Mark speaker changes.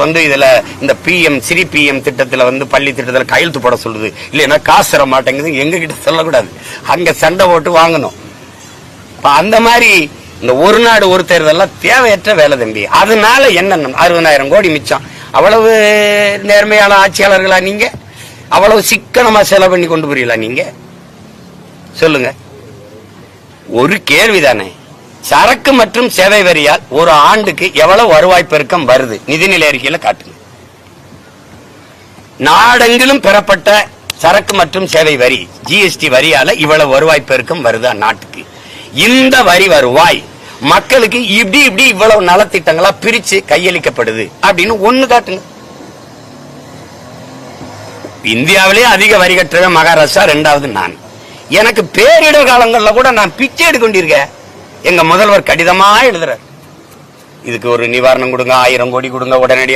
Speaker 1: வந்து இதுல இந்த ஸ்ரீ பிஎம் திட்டத்துல வந்து பள்ளி திட்டத்துல கையெழுத்து போட சொல்லுது, இல்லைன்னா காசு தர மாட்டேங்குது, எங்க கிட்ட சொல்லக்கூடாது, அங்க சண்டை போட்டு வாங்கணும். அந்த மாதிரி இந்த ஒரு நாடு ஒரு தேர்தல் தேவையற்ற வேலை தம்பி. அதனால என்ன 60,000 கோடி மிச்சம். அவ்வளவு நேர்மையான ஆட்சியாளர்களா நீங்க? அவ்வளவு சிக்கனமா செலவு பண்ணி கொண்டு போறீங்களா நீங்க? சொல்லுங்க. ஒரு கேள்விதானே, சரக்கு மற்றும் சேவை வரியால் ஒரு ஆண்டுக்கு எவ்வளவு வருவாய் பெருக்கம் வருது? நிதிநிலை அறிக்கையில காட்டுங்க. நாடெங்கிலும் பெறப்பட்ட சரக்கு மற்றும் சேவை வரி ஜிஎஸ்டி வரியால இவ்வளவு வருவாய் பெருக்கம் வருதா நாட்டுக்கு? இந்த வரி வருவாய் மக்களுக்கு இப்படி இப்படி இவ்வளவு நலத்திட்டங்களா பிரிச்சு கையளிக்கப்படுது அப்படின்னு ஒண்ணு காட்டுங்க. இந்தியாவிலே அதிக வரி கட்டுறவன் மகாராஷ்டிரா, 2வது நான். எனக்கு பேரிடர் காலங்கள்ல கூட நான் பிச்சை எடுக்கொண்டிருக்கேன். எங்க முதல்வர் கடிதமா எழுதுறார், இதுக்கு ஒரு நிவாரணம் கொடுங்க, 1000 கோடி கொடுங்க உடனடியா.